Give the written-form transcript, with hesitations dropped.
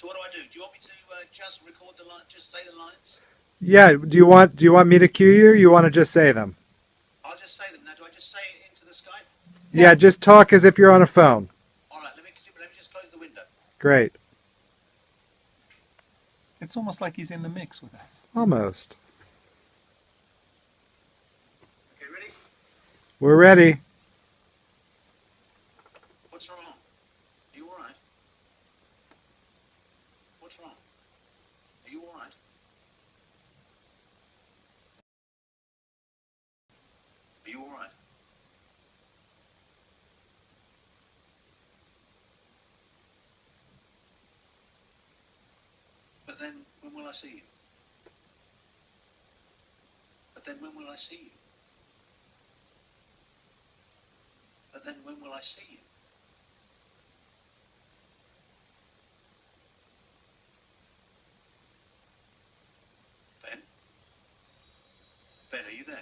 So what do? Do you want me to just record the line, just say the lines? Yeah. Do you want me to cue you, or you want to just say them? I'll just say them now. Do I just say it into the Skype? Yeah. Just talk as if you're on a phone. All right. Let me just close the window. Great. It's almost like he's in the mix with us. Almost. Okay, ready? We're ready. What's wrong? Are you all right? What's wrong? Are you all right? Are you all right? But then, when will I see you? But then, when will I see you? But then, when will I see you? Ben? Ben, are you there?